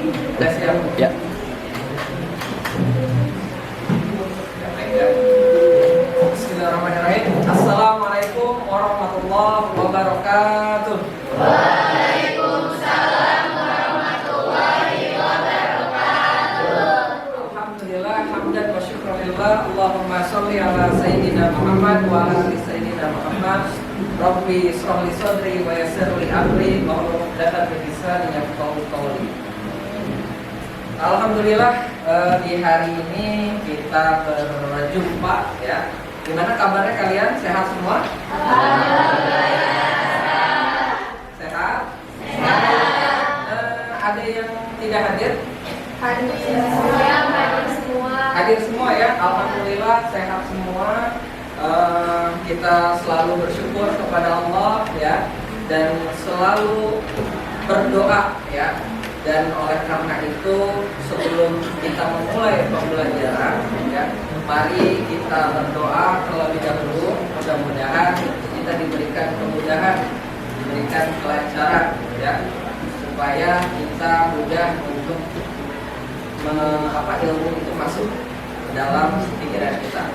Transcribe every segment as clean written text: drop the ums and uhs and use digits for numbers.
Udah siap? Ya. Bismillahirrahmanirrahim. Assalamualaikum warahmatullahi wabarakatuh. Waalaikumsalam warahmatullahi wabarakatuh. Alhamdulillah, hamdan wa syukurillah. Allahumma sholli ala sayyidina Muhammad wa ala ali sayyidina Muhammad. Rabbi shrah li sadri wa yassir li amri wahlul 'uqdatam min lisani yafqahu qawli. Alhamdulillah, di hari ini kita berjumpa ya. Gimana kabarnya kalian? Sehat semua? Sehat? Ada yang tidak hadir? Hadir semua ya. Alhamdulillah sehat semua. Kita selalu bersyukur kepada Allah ya, dan selalu berdoa ya. Dan oleh karena itu, sebelum kita memulai pembelajaran ya, mari kita berdoa terlebih dahulu. Mudah-mudahan kita diberikan kemudahan, diberikan kelancaran ya, supaya kita mudah untuk ilmu itu masuk dalam pikiran kita.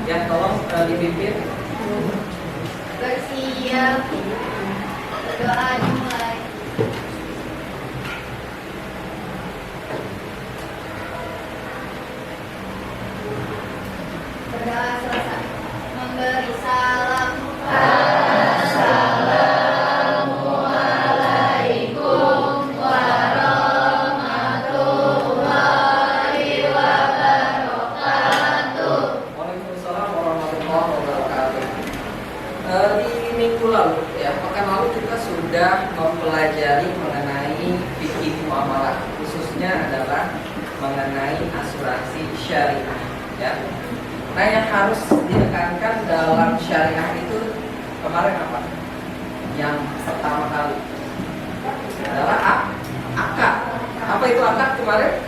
Ya, tolong dipimpin. Bersiap. Berdoa dimulai. Berdoa selesai. Memberi salam. Assalamualaikum warahmatullahi wabarakatuh. Waalaikumsalam warahmatullahi wabarakatuh. Di minggu lalu ya, pekan lalu kita sudah mempelajari mengenai fikih muamalah, khususnya adalah mengenai asuransi syariah ya. Nah, yang harus ditekankan dalam syariah itu kemarin apa? Yang pertama kali adalah akad. Apa itu akad kemarin?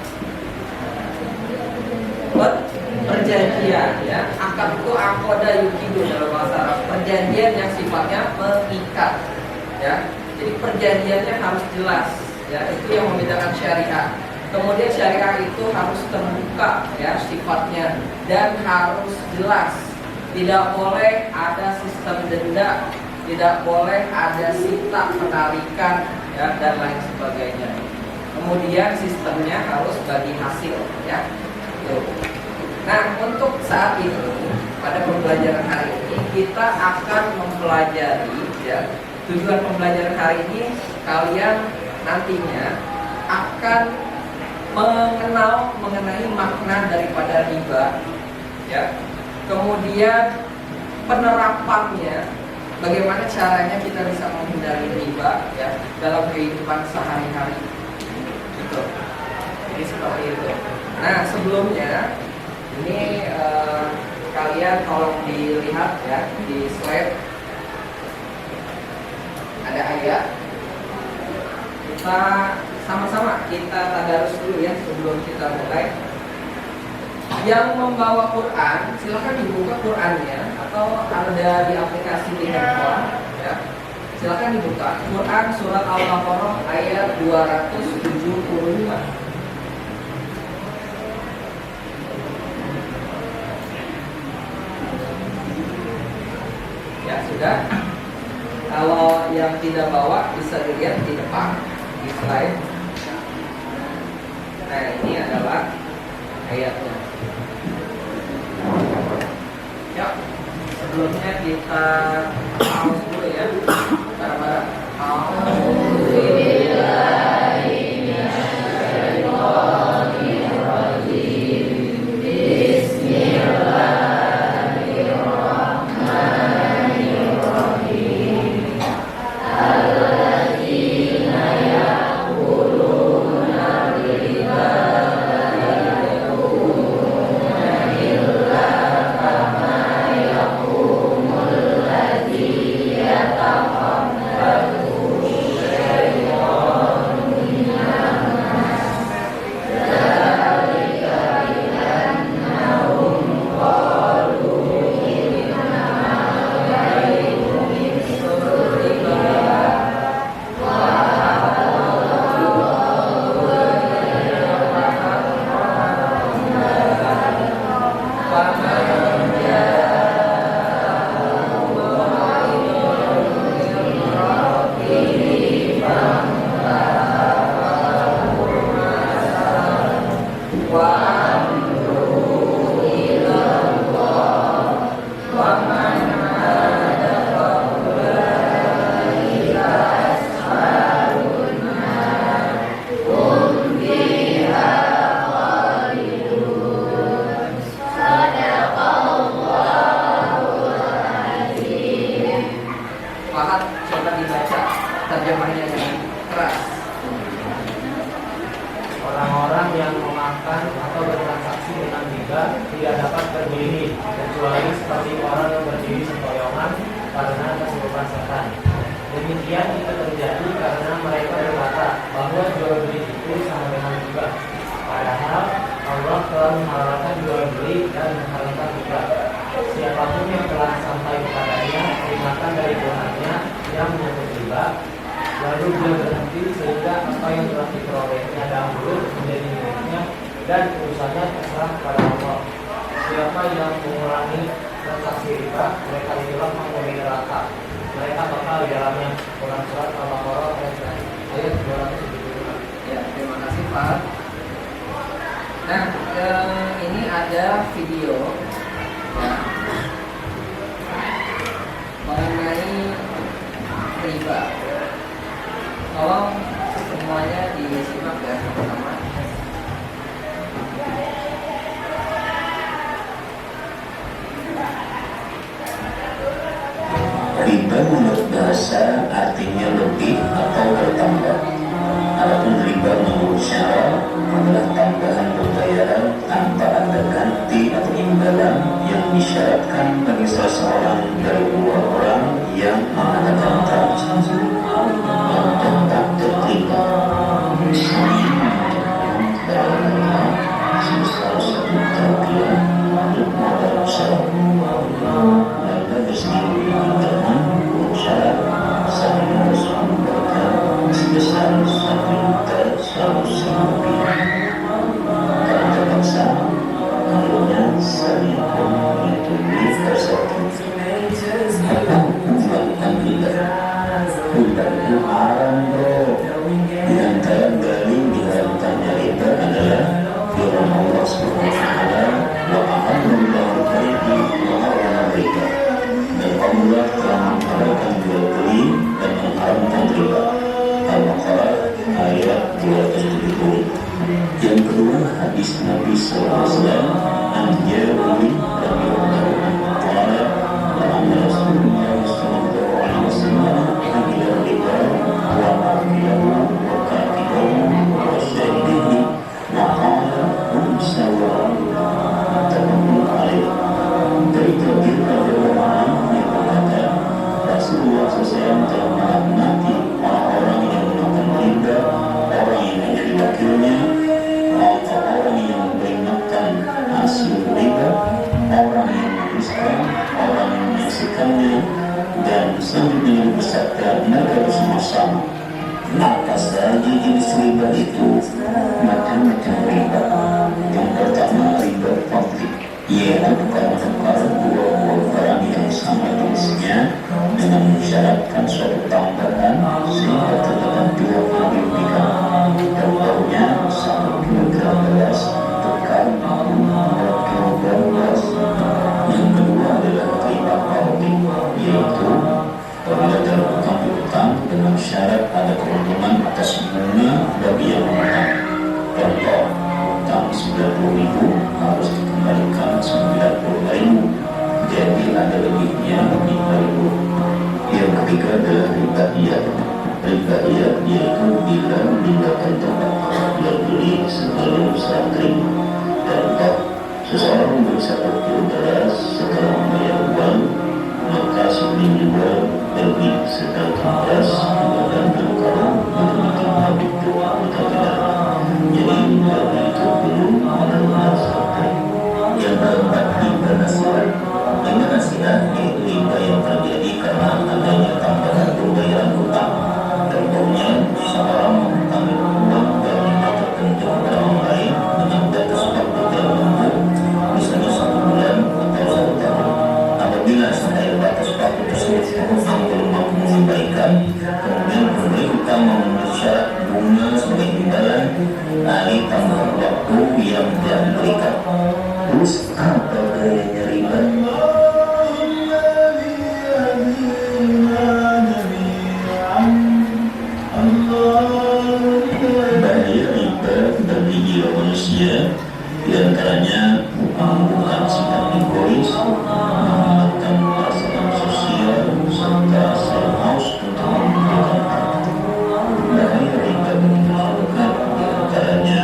Perjanjian ya. Akad itu aqada yuqidu dalam bahasa Arab. Perjanjian yang sifatnya mengikat ya. Jadi perjanjiannya harus jelas ya. Itu yang membedakan syariah. Kemudian syariah itu harus terbuka ya sifatnya, dan harus jelas. Tidak boleh ada sistem denda, tidak boleh ada sita penarikan ya, dan lain sebagainya. Kemudian sistemnya harus bagi hasil ya. Tuh. Nah, untuk saat ini pada pembelajaran hari ini kita akan mempelajari ya. Tujuan pembelajaran hari ini kalian nantinya akan mengenal mengenai makna daripada riba ya. Kemudian penerapannya, bagaimana caranya kita bisa menghindari riba ya dalam kehidupan sehari-hari. Gitu. Ini seperti itu. Nah, sebelumnya ini kalian tolong dilihat ya di slide, ada ayat. Kita sama-sama kita tadarus dulu ya sebelum kita mulai. Yang membawa Quran silakan dibuka Qurannya, atau ada di aplikasi di handphone ya. Silakan dibuka Quran surat Al-Baqarah ayat 275. Ya sudah. Kalau yang tidak bawa bisa dilihat di depan di slide. Nah, ini adalah ayatnya. Ya, sebelumnya kita pause dulu ya, bareng-bareng. Bismillahirrahmanirrahim. Orang-orang yang memakan atau bertransaksi dengan riba tidak dapat berdiri kecuali seperti orang yang berdiri sempoyongan karena kesurupan setan. Demikian itu terjadi karena mereka berkata bahwa jual beli itu sama dengan riba. Padahal Allah telah menghalalkan jual beli dan menghalalkan riba. Siapapun yang telah sampai kepadanya dimakan dari buahnya yang menyangkut riba, lalu dia berhenti sehingga apa yang telah diperolehnya dahulu menjadi miliknya dan urusannya terserah kepada Allah. Siapa yang mengulangi transaksi riba, mereka itulah penghuni neraka. Mereka bakal di dalamnya. Quran surat Al-Baqarah ayat 275. Ya, terima kasih Pak. Nah, ini ada video ya, mengenai riba. Tolong semuanya disimak ya sama-sama. Riba menurut bahasa artinya lebih atau bertambah. Adapun riba menurut syara adalah tambahan pembayaran tanpa ada ganti atau imbalan yang disyaratkan bagi seseorang dari dua orang yang mengadakan transaksi untuk tak terlibat. Misalnya sebesar 1 rupiah untuk modal usaha. Lalu bersendiri dengan syarat satu harus membayar sebesar 1.100.000 rupiah. Kalau terpaksa, akhirnya saling menyetujui tersebut. Apa melakukan riba? Riba itu haram bro. Di antara dalil diharamkannya riba adalah firman Allah SWT, wa ahallallahu al-bai'a wa harrama riba. Dan Allah telah mengharamkan jual beli dan mengharamkan riba. Al-Baqarah ayat 270. Yang kedua, hadis Nabi SAW an Jabir radhiyallahu anhu qala la'anna Rasulullah sallallahu alaihi wasallam akila riba wa akilahu wa katibahu wa syahidihi wa qala hum sawa muttafaqun alaih. Dari Jabir radhiyallahu anhu yang berkata Rasulullah SAW telah melaknati orang-orang yang memakan riba, orang yang menjadi wakilnya, atau orang yang memperingatkan hasil riba, orang yang menuliskan, orang yang menyaksikannya, dan selanjutnya bersabda mereka bersama sama. Maka saja jenis riba itu macam-macam riba. Yang pertama riba fadli, yaitu tukar-tukar dua buah barang yang sama jenisnya dengan mensyaratkan suatu tambahan sehingga terdapat dua kali rupiah. Contohnya 1 kilogram beras tukar 2 kilogram beras. Yang kedua adalah riba fadli, yaitu apabila terhutang piutang dengan syarat ada keuntungan atas bunga bagi yang menghutang. Contoh, hutang 90.000 harus dikembalikan 90.000, jadi ada lebihnya 5.000. Yang ketiga adalah riba iyad. Riba iyad yaitu bila meninggalkan tempat jual beli sebelum serah terima. Contoh, seseorang membeli 1 kilo beras setelah membayar uang, maka si penjual pergi sedangkan beras dan kalau memiliki habit doa atau tidak. Jadi kalau itu belum benar-benar selesai. Yang keempat, riba nasihat. Riba nasihat yaitu riba yang terjadi karena adanya tambahan pembayaran hutang. Contohnya, seorang menghutang uang dari riba tertentu orang lain dengan batas waktu tertentu, misalnya 1 bulan atau 1 tahun. Apabila sampai batas waktu tersebut hutang belum mampu mengembalikan, kemudian pemberi hutang memenuhi syarat bunga sebagai imbalan dari tambahan waktu yang tidak diberikan. Terus apa gayanya riba? Bahaya riba bagi jiwa manusia diantaranya menimbulkan sikap egois, menghilangkan perasaan sosial, serta rasa haus untuk mengumpulkan harta. Bahaya riba bagi masyarakat diantaranya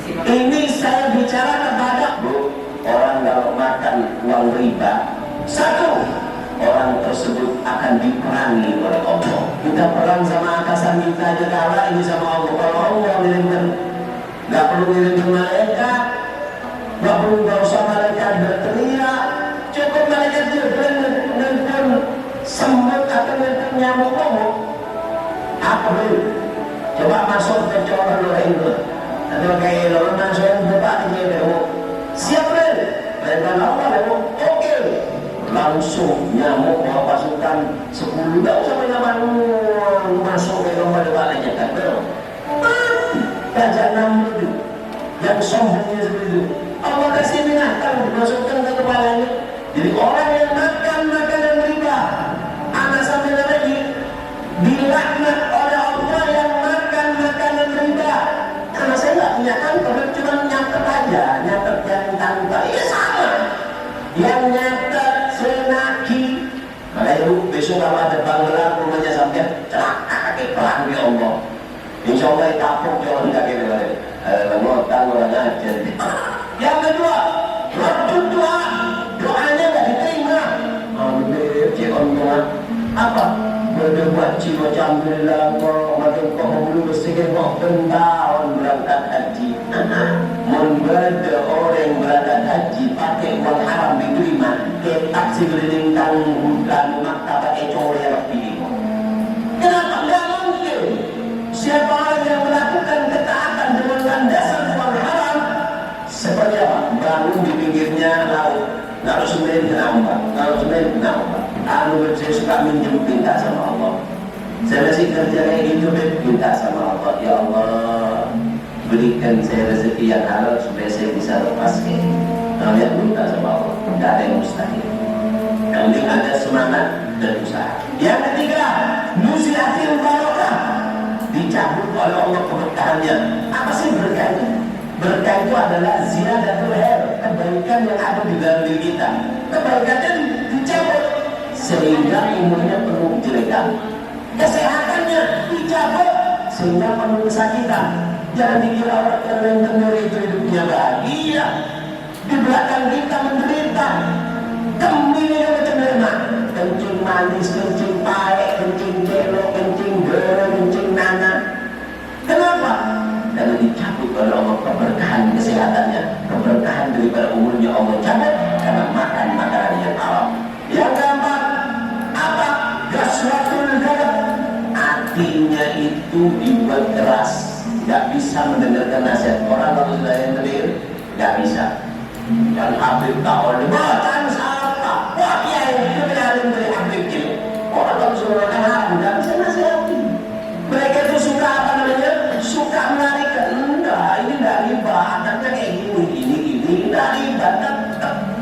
simak. Ini saya bicara kepada Bu, orang kalau makan uang riba, satu, orang tersebut akan diperangi oleh Allah. Kita perang sama atasan kita aja kalah, ini sama Allah. Kalau Allah ngirimkan, nggak perlu ngirimkan malaikat, nggak usah malaikat berteriak, cukup malaikat ngirimkan semut atau ngirimkan nyamuk. Apa dulu? Coba masuk ke corak lain itu. Nanti pakai lalu masuk buka di sini. Siap deh. Perintah Allah deh. Oke. Langsung nyamuk bawa pasukan 10. Gak usah banyak masuk ke lomba debatnya kan. Gajah 6 itu. Yang sombongnya seperti itu. Allah kasih binatang dimasukkan ke kepalanya. Jadi orang yang makan makanan riba, anak sambil lagi dilaknat oleh Allah yang makan makanan riba. Karena saya nggak punya kantor, cuma nyatet aja, nyatet yang kantor. Iya sama. Yang nyatet senaki. Maka itu besok kalau ada bangla rumahnya sampai celaka kaki pelan ya Allah. Insya Allah tapuk jalan kaki pelan. Ngotan orang aja. Yang kedua, waktu doa, doanya nggak diterima. Ambil Allah apa? Berdebat jiwa alhamdulillah makin kau belum bersihkan kau pentahun berangkat haji. Membeda orang berangkat haji pakai uang haram diterima. Ketak si keliling tanggung lalu maktabah ecor yang pilih. Kenapa? Tidak mungkin. Siapa orang yang melakukan ketaatan dengan landasan uang haram seperti apa? Bangun di pinggirnya laut. Kalau sebenarnya kenapa? Kalau sebenarnya kenapa? Saya suka minjem minta sama Allah. Saya masih kerja kayak gitu, minta sama Allah. Ya Allah, berikan saya rezeki yang halal supaya saya bisa lepas ini. Namanya minta sama Allah. Tidak ada yang mustahil. Yang penting ada semangat dan usaha. Yang ketiga, nuzilatil barokah, dicabut oleh Allah keberkahannya. Apa sih berkah itu? Berkah itu adalah ziyadatul khair, kebaikan yang ada di dalam diri kita. Kebaikannya dicabut sehingga umurnya penuh kejelekan. Kesehatannya dicabut sehingga penuh kesakitan. Jangan dikira orang yang benar itu hidupnya bahagia, di belakang kita menderita. Kembali macam mana? Kencing manis, kencing pahit, kencing celok, kencing gero, kencing nana. Kenapa? Karena dicabut oleh Allah keberkahan kesehatannya, keberkahan daripada umurnya Allah cabut karena makan makanan yang haram. Yang keempat, apa? Gaswatul galab, hatinya itu dibuat keras, nggak bisa mendengarkan nasihat orang. Kalau sudah yang telir, nggak bisa. Dan Habib tahu bacaan siapa? Wah ya itu alim dari Habib itu. Orang kalau sudah makan haram nggak bisa nasihati. Mereka itu suka apa namanya? Suka melarikan. Enggak, ini nggak riba. Adanya kayak gini, nggak riba.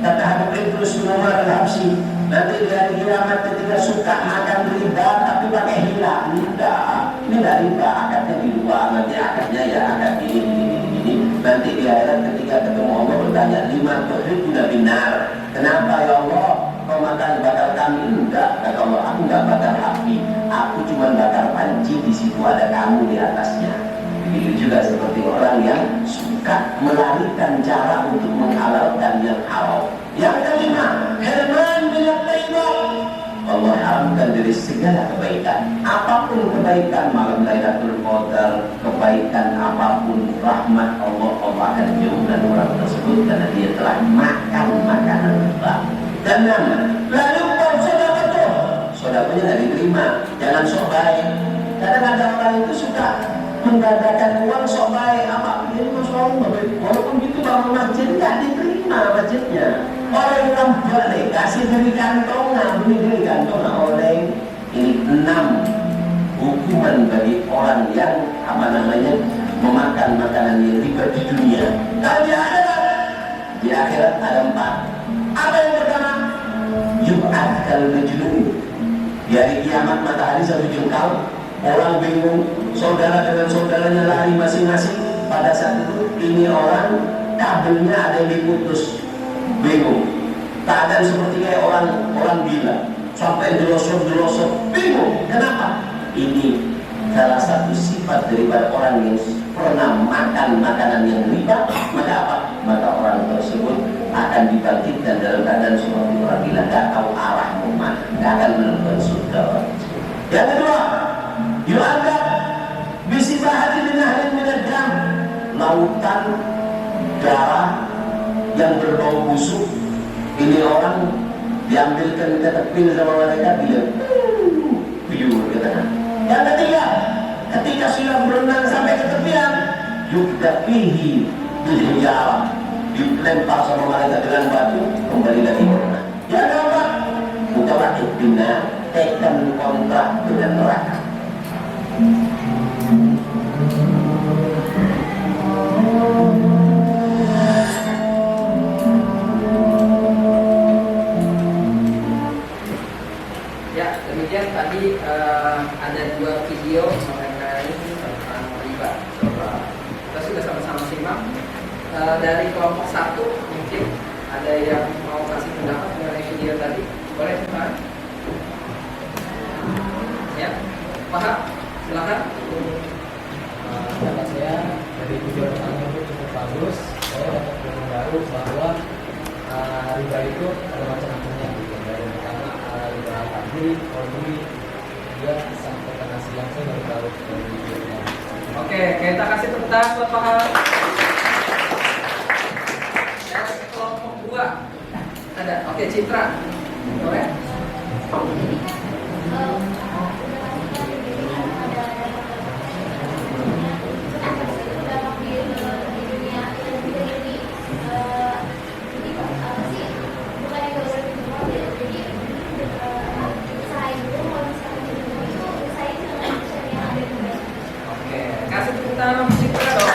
Kata Habib Idrus bin Umar Al-Habsyi, nanti dari kiamat ketika suka makan riba tapi pakai hila. Enggak, ini nggak riba. Akadnya di luar, nanti akadnya ya akad ini. Nanti di akhirat ketika ketemu Allah bertanya, 5 tuhrid sudah benar. Kenapa ya Allah? Kau makan bakar kami? Enggak, kata Allah, aku enggak bakar api. Aku cuma bakar panci, di situ ada kamu di atasnya. Begitu juga seperti orang yang suka melarikan cara untuk menghalalkan yang haram. Yang kelima, herman minat taibah. Allah haramkan dari segala kebaikan. Apapun kebaikan malam Lailatul Qadar, kebaikan apapun, rahmat Allah akan jauhkan orang tersebut karena dia telah makan makanan riba. Dan lalu sodakonya tidak diterima. Jangan sok baik. Kadang-kadang orang itu suka menggandakan uang sok baik. Apa? Ini masalah walaupun gitu bangun masjid tidak diterima masjidnya. Orang yang boleh kasih dari kantongnya, beli dari kantongnya oleh. Ini 6 hukuman bagi orang yang apa namanya memakan makanan yang riba di dunia. Kalau di akhirat ada 4. Apa yang pertama? Jumat kalau berjudul di hari kiamat matahari 1 jengkal. Orang bingung, saudara dengan saudaranya lari masing-masing. Pada saat itu ini orang kabelnya ada yang diputus, bingung. Keadaan seperti kayak orang gila, sampai jelosor, bingung. Kenapa? Ini salah satu sifat daripada orang yang pernah makan makanan yang riba, maka apa? Maka orang tersebut akan dibangkitkan dalam keadaan seperti orang gila, gak tahu arah mau mana, gak akan menemukan surga. Yang kedua, yu'adab bisibahati binahlin minadam, lautan darah yang berbau busuk. Ini orang diambilkan ketepil sama mereka, bilang pure katanya. Yang ketiga, ketika sudah berenang sampai ke tepian, yukdafihi bilhijarah, dilempar sama mereka dengan batu, kembali lagi berenang. Yang keempat, mutawakid bina, tekan kontrak dengan neraka. Ya, demikian tadi ada 2 video mengenai tentang riba. Coba kita sudah sama-sama simak. Dari kelompok 1 mungkin ada yang mau kasih pendapat mengenai video tadi, boleh Pak? Ya, paham? Silakan. Pendapat saya dari video pertama itu cukup bagus. Saya dapat ilmu baru bahwa riba itu ada macam-macamnya gitu. Dari yang pertama riba tadi, kodi, dia sampai ke nasi yang saya baru tahu dari videonya. Oke, kita kasih tepuk tangan buat Pak Hal. Dari kelompok 2 ada. Oke, Citra. Boleh? Oke, kasih tepuk tangan untuk Citra dong.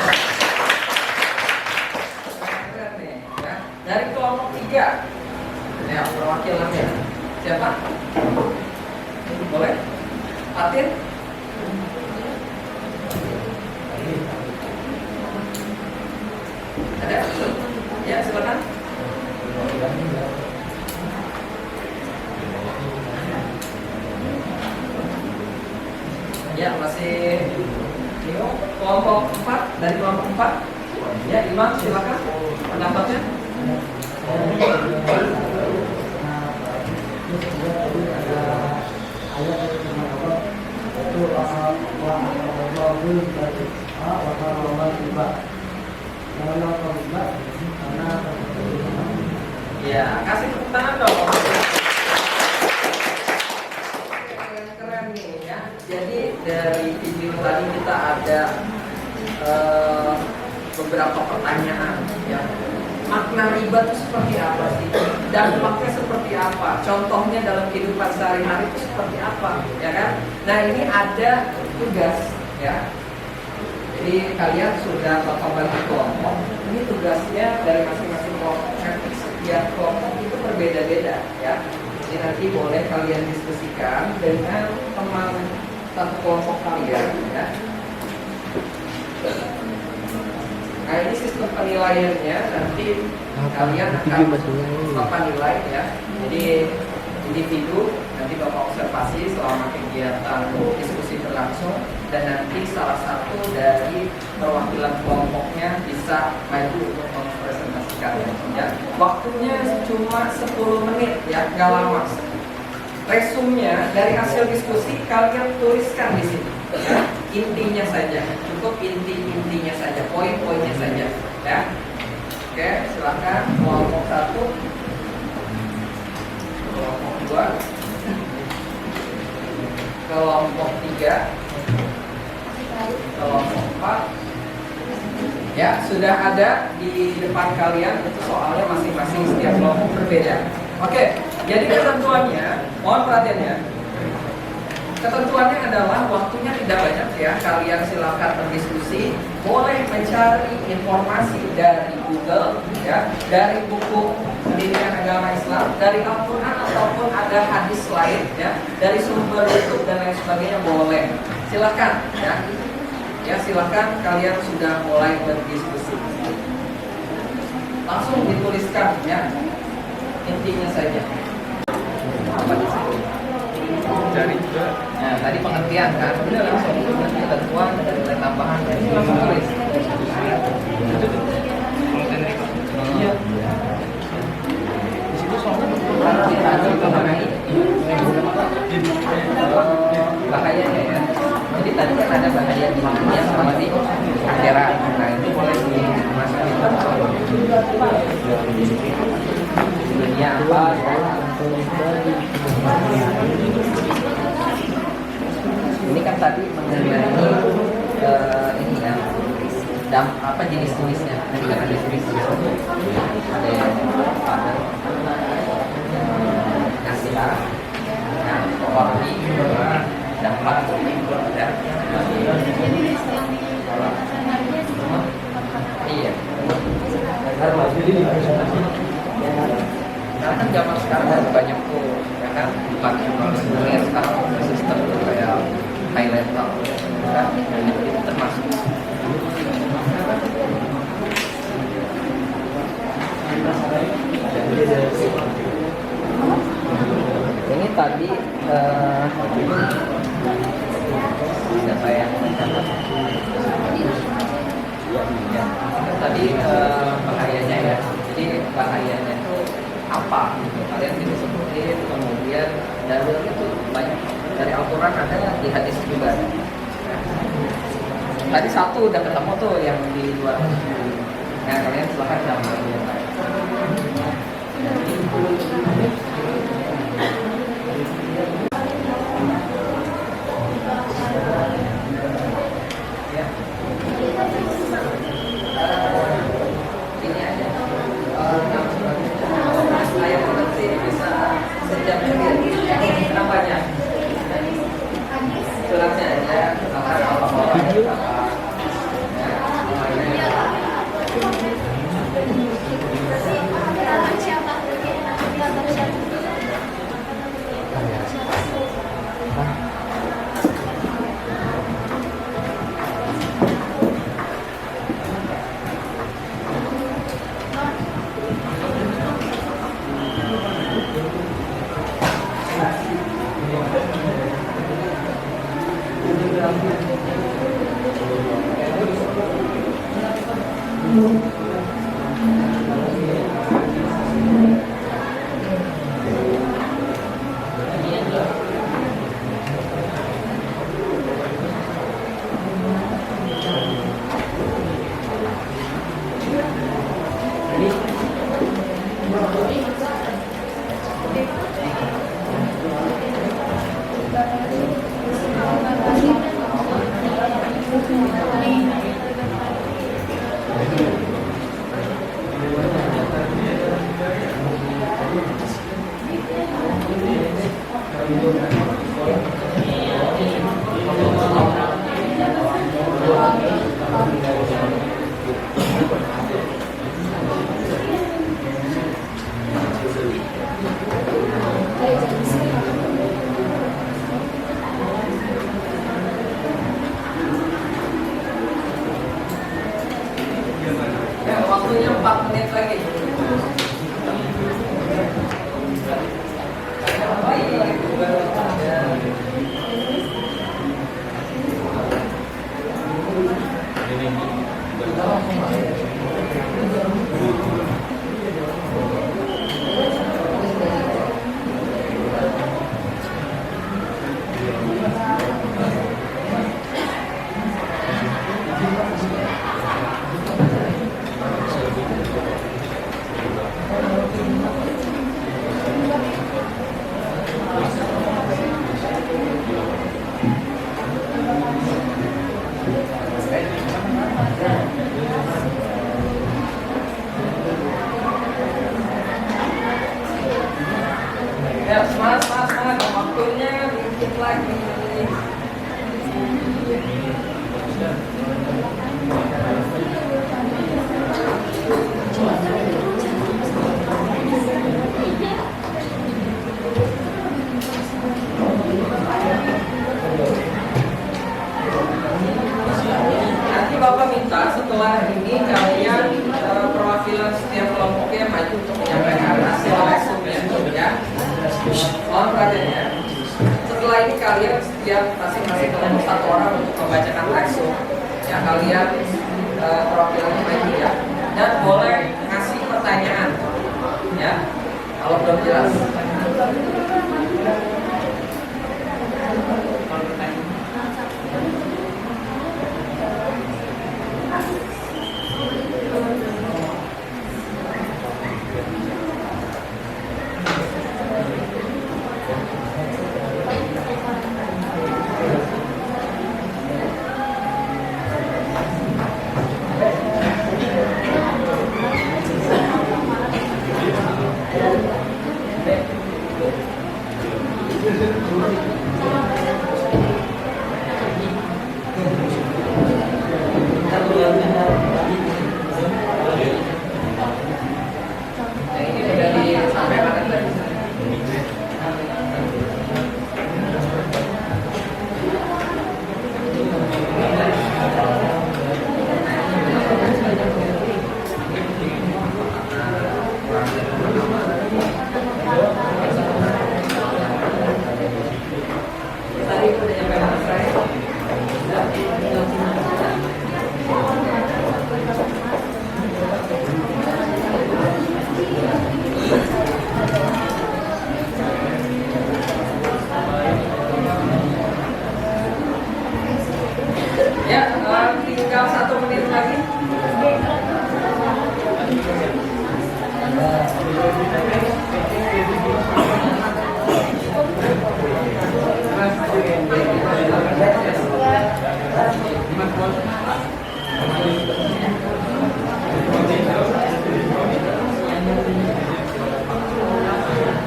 Keren nih, ya. Dari kelompok 3. Ya, perwakilannya. Siapa? Boleh? Fatin? Ada? Ya, silakan. Ya, masih kelompok 4, dari kelompok 4. Ya, Imam, silakan pendapatnya. Ya, kasih tepuk tangan dong. Keren nih ya. Jadi dari video tadi kita ada beberapa pertanyaan ya. Makna riba itu seperti apa sih? Dampaknya seperti apa? Contohnya dalam kehidupan sehari-hari itu seperti apa? Ya kan? Nah, ini ada tugas ya. Jadi kalian sudah bapak bagi kelompok. Ini tugasnya dari masing-masing kelompok. Nanti setiap kelompok itu berbeda-beda ya. Jadi nanti boleh kalian diskusikan dengan teman satu kelompok kalian ya. Nah, ini sistem penilaiannya nanti kalian akan bapak nilai ya. Jadi individu nanti bapak observasi selama kegiatan diskusi berlangsung, dan nanti salah satu dari perwakilan kelompoknya bisa maju untuk mempresentasikannya ya. Waktunya cuma 10 menit ya, nggak lama. Resumnya dari hasil diskusi kalian tuliskan di sini ya. Intinya saja, cukup intinya saja, poin-poinnya saja ya. Oke, silakan kelompok 1, kelompok 2, kelompok 3, kelompok 4. Ya, sudah ada di depan kalian, itu soalnya masing-masing setiap kelompok berbeda. Oke, jadi ketentuannya, mohon perhatiannya. Ketentuannya adalah waktunya tidak banyak ya. Kalian silakan berdiskusi, boleh mencari informasi dari Google ya, dari buku pendidikan agama Islam, dari Al-Quran ataupun ada hadis lain ya, dari sumber YouTube dan lain sebagainya boleh. Silakan ya. Ya, silakan kalian sudah mulai berdiskusi. Langsung dituliskan ya. Intinya saja. Apa di sini? Cari juga. Ya, Nah, tadi pengertian kan, udah langsung pengertian ketentuan dan nilai tambahan, ini langsung tulis. Iya. Di situ soalnya kita itu mengenai bahayanya ya. Jadi tadi kan ada bahaya di dunia sama di akhirat. Nah itu boleh dimasukkan di dunia apa? Ini kan tadi mengenai ini ya, apa jenis tulisnya? Ini kan ada jenis tulisnya. Ada yang pada nasihat, warni, dampak, ya. Iya. Karena kan zaman sekarang kan banyak tuh, ya kan, pakai sebenarnya sekarang sistem tuh kayak highlighter, kan, itu termasuk. Ini tadi siapa ya? Tadi bahayanya ya. Jadi bahayanya itu apa? Kalian bisa sebutin. Kemudian dalil itu banyak dari Al-Quran, ada di hadis juga. Tadi satu udah ketemu tuh yang di luar. Nah kalian silahkan tambah yang lain. Ini aja. Saya mengerti bisa sejam lebih. Kenapanya? Suratnya aja. Waktunya 4 menit lagi. kemudian masing-masing kelompok satu orang untuk membacakan teks. Ya, kalian perwakilannya maju ya, dan boleh ngasih pertanyaan ya kalau belum jelas. Ini sudah disampaikan tadi. Tadi udah nyampe mana saya? Ya, tinggal 1 menit lagi.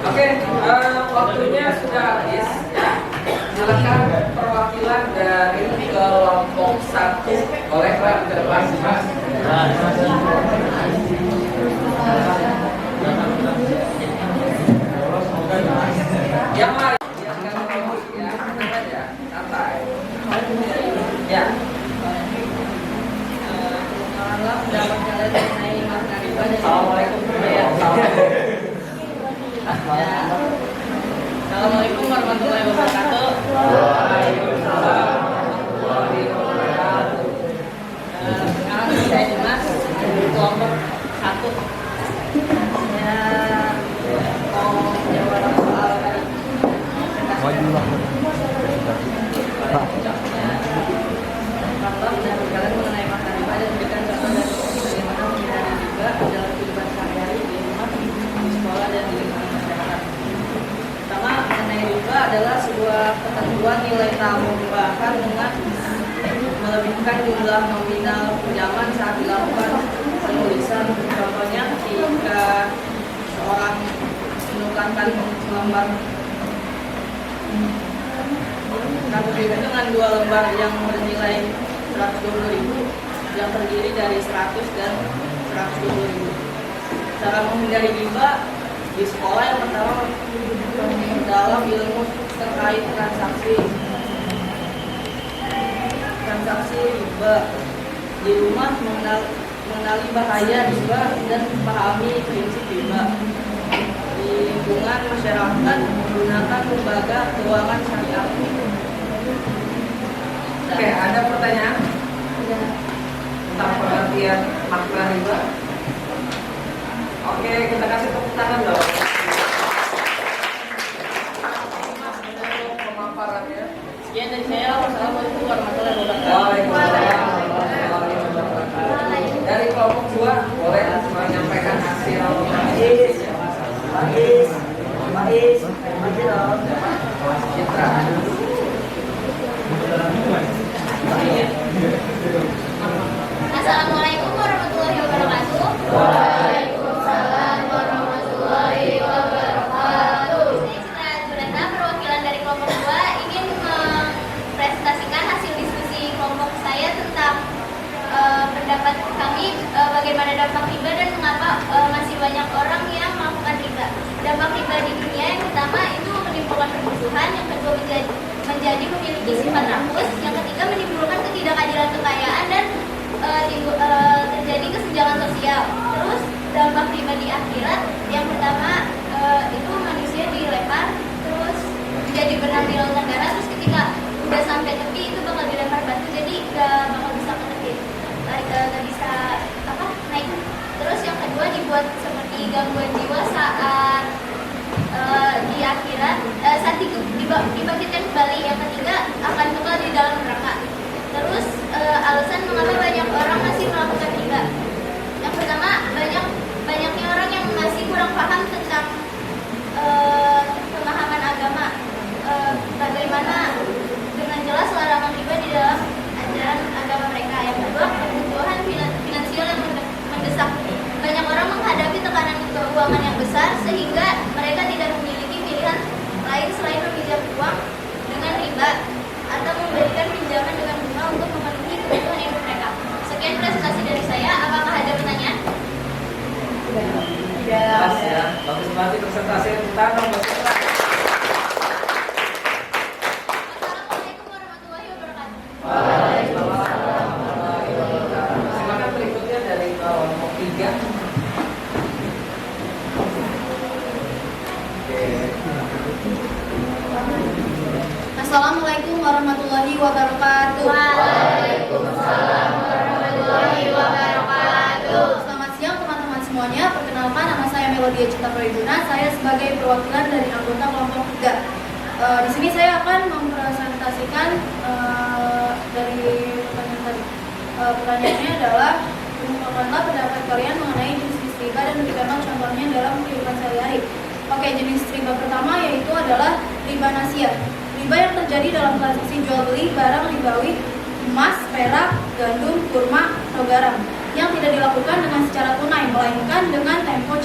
Oke, waktunya sudah habis. Silakan perwakilan dari kelompok 1 boleh Pak ke depan. Yang lain, yang nggak mau ya, tenang aja, santai. Ya. Malam dapat kalian mengenai makna riba dan Assalamualaikum. Ya, Assalamualaikum warahmatullahi wabarakatuh. Waalaikumsalam warahmatullahi wabarakatuh. Sekarang saya Dimas dari kelompok 1. Ya, mau jawab soal tadi. Malam dapat kalian mengenai makna riba dan memberikan contoh dan bagaimana menghindari riba dalam kehidupan sehari-hari di rumah, di sekolah dan di lingkungan masyarakat. Pertama, mengenai riba adalah sebuah ketentuan nilai tambahan dengan melebihkan jumlah nominal pinjaman saat dilakukan penulisan. Contohnya, jika seorang menukarkan selembar kartu kredit dengan 2 lembar yang bernilai 120.000 yang terdiri dari 100 dan 120.000. Cara menghindari riba di sekolah yang pertama dalam ilmu terkait transaksi riba. Di rumah mengenali bahaya riba dan pahami prinsip riba. Di lingkungan masyarakat menggunakan lembaga keuangan syariah. Oke, ada pertanyaan tentang pengertian makna riba? Oke, kita kasih tepuk tangan dong. Untuk pemaparannya. Sekian dari saya. Wassalamualaikum warahmatullahi wabarakatuh. Waalaikumsalam warahmatullahi wabarakatuh. Dari kelompok 2 boleh menyampaikan hasil Citra. Assalamualaikum warahmatullahi wabarakatuh. Waalaikumsalam warahmatullahi wabarakatuh. Saya Citra Jureta, perwakilan dari kelompok 2 ingin mempresentasikan hasil diskusi kelompok saya tentang pendapat kami bagaimana dampak riba dan mengapa masih banyak orang yang melakukan riba. Dampak riba di dunia yang pertama itu menimbulkan permusuhan, yang kedua menjadi memiliki sifat rakus, yang ketiga menimbulkan ketidakadilan kekayaan dan terjadi kesenjangan sosial. Terus dampak riba di akhirat yang pertama itu manusia dilempar terus menjadi benang di lautan darah, terus ketika presentasi kita nomor 11. Assalamualaikum warahmatullahi wabarakatuh. Silakan berikutnya dari kelompok 3. Assalamualaikum warahmatullahi wabarakatuh. Waalaikumsalam warahmatullahi wabarakatuh. Selamat siang teman-teman semuanya. Perkenalkan, nama saya Melodia Cita Proyuduna. Saya sebagai perwakilan dari anggota kelompok 3. Di sini saya akan mempresentasikan dari pertanyaan tadi. Pertanyaannya adalah ungkapkanlah pendapat kalian mengenai jenis riba dan bagaimana contohnya dalam kehidupan sehari-hari. Oke, jenis riba pertama yaitu adalah riba nasiah. Riba yang terjadi dalam transaksi jual beli barang ribawi emas, perak, gandum, kurma, atau garam yang tidak dilakukan dengan secara tunai melainkan dengan tempo.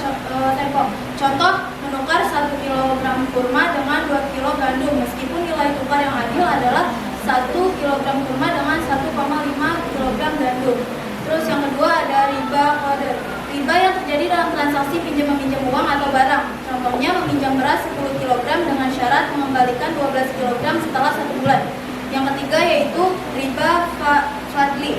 Contoh, menukar 1 kg kurma dengan 2 kg gandum meskipun nilai tukar yang adil adalah 1 kg kurma dengan 1,5 kg gandum. Terus yang kedua ada riba qadar. Riba yang terjadi dalam transaksi pinjam-meminjam uang atau barang. Contohnya meminjam beras 10 kg dengan syarat mengembalikan 12 kg setelah 1 bulan. Yang ketiga yaitu riba fadli.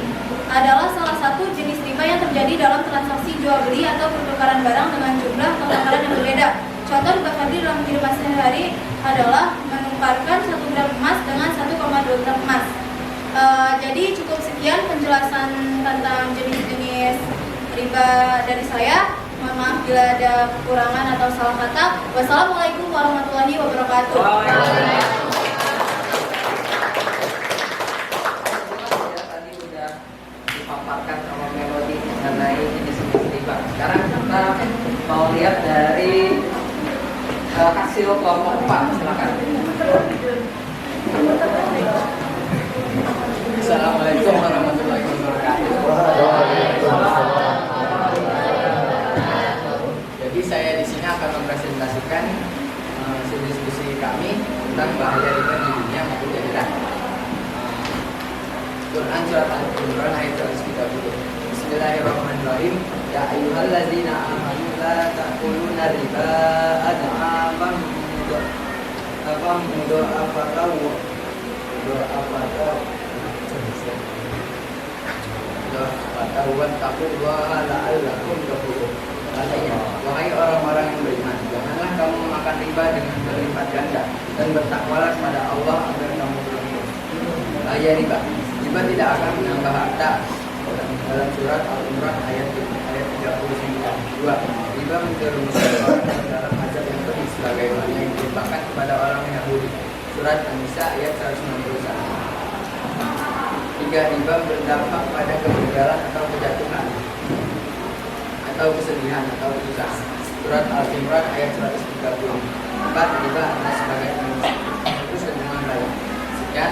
Adalah salah satu jenis riba yang terjadi dalam transaksi jual beli atau pertukaran barang dengan jumlah pertukaran yang berbeda. Contoh riba fadli dalam kehidupan sehari-hari adalah menukarkan 1 gram emas dengan 1,2 gram emas. Jadi cukup sekian penjelasan tentang jenis-jenis riba dari saya. Mohon maaf bila ada kekurangan atau salah kata. Wassalamualaikum warahmatullahi wabarakatuh. Tadi sudah dipaparkan sama Melody mengenai jenis-jenis riba. Sekarang kita mau lihat dari hasil kelompok 4. Silakan. Assalamualaikum warahmatullahi wabarakatuh. Jadi saya di sini akan mempresentasikan hasil diskusi kami tentang bahaya riba di dunia maupun di akhirat. Quran surat Al-Imran ayat 130. Bismillahirrahmanirrahim. Ya ayyuhalladzina amanu la ta'kuluna riba ad'afan Wahai orang-orang yang beriman, janganlah kamu makan riba dengan berlipat ganda dan bertakwalah kepada Allah agar kamu beruntung. Bahaya riba. Riba tidak akan menambah harta. Dalam surat Al-Imran ayat 39. 2. Riba menjerumuskan orang dalam azab yang pedih sebagaimana yang ditimpakan kepada orang Yahudi. Surat An-Nisa ayat 161. 3. Riba berdampak pada kegagalan atau kejatuhan atau kesedihan atau kesusahan. Surat Al-Imran ayat 130. 4. Riba adalah sebagai pemutus hubungan baik. Sekian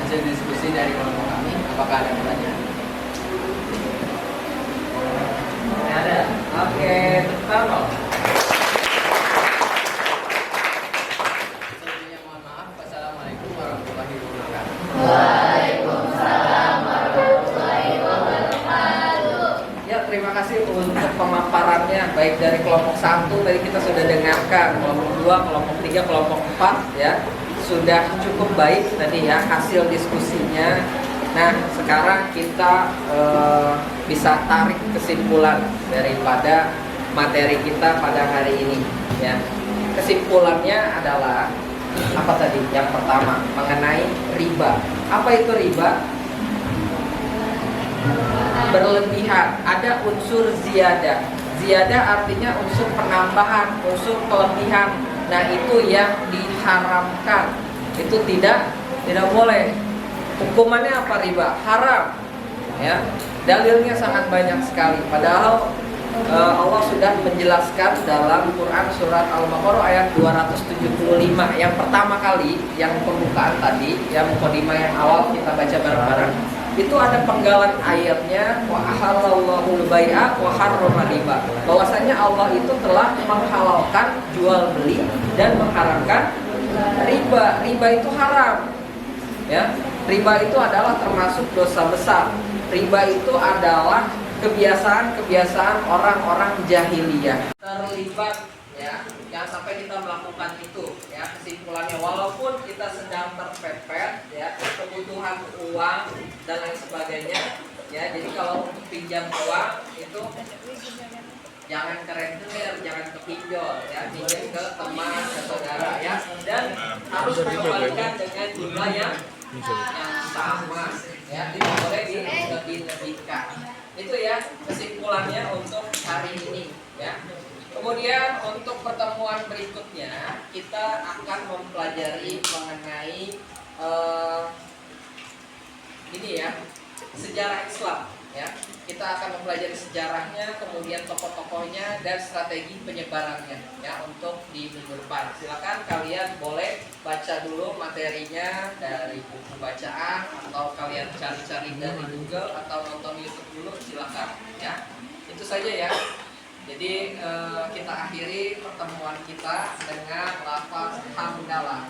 hasil diskusi dari kelompok kami. Apakah ada pertanyaan? Ada. Oke, Tarno. Sebelumnya mohon maaf. Wassalamualaikum warahmatullahi wabarakatuh. Waalaikumsalam warahmatullahi wabarakatuh. Ya, terima kasih untuk pemaparannya baik dari kelompok 1 tadi kita sudah dengarkan, kelompok 2, kelompok 3, kelompok 4 ya. Sudah cukup baik tadi ya hasil diskusinya. Nah, sekarang kita bisa tarik kesimpulan daripada materi kita pada hari ini ya. Kesimpulannya adalah apa tadi? Yang pertama, mengenai riba. Apa itu riba? Berlebihan, ada unsur ziyadah. Ziyadah artinya unsur penambahan, unsur kelebihan. Nah, itu yang diharamkan. Itu tidak boleh. Hukumannya apa riba? Haram. Ya. Dalilnya sangat banyak sekali. Padahal Allah sudah menjelaskan dalam Quran surat Al-Baqarah ayat 275. Yang pertama kali, yang pembukaan tadi, yang mukadimah yang awal kita baca bareng-bareng. Itu ada penggalan ayatnya wa ahallallahu al-bai'a wa harrama riba. Bahwasanya Allah itu telah menghalalkan jual beli dan mengharamkan riba. Riba itu haram. Ya. Riba itu adalah termasuk dosa besar. Riba itu adalah kebiasaan-kebiasaan orang-orang jahiliyah terlibat, ya, jangan sampai kita melakukan itu, ya. Kesimpulannya, walaupun kita sedang terpepet, ya, kebutuhan uang dan lain sebagainya, ya, jadi kalau untuk pinjam uang itu jangan ke rentenir, jangan ke pinjol, ya, pinjam ke teman, ke saudara, ya, dan harus mengembalikan dengan jumlah yang sama, ya, tidak boleh dilebih-lebihkan. Itu ya kesimpulannya untuk hari ini, ya. Kemudian untuk pertemuan berikutnya kita akan mempelajari mengenai ini ya, sejarah Islam, ya. Kita akan mempelajari sejarahnya, kemudian tokoh-tokohnya dan strategi penyebarannya, ya, untuk di minggu depan. Silakan kalian boleh baca dulu materinya dari buku bacaan atau kalian cari-cari dari Google atau nonton YouTube dulu, silakan, ya. Itu saja ya. Jadi kita akhiri pertemuan kita dengan lafaz hamdalah.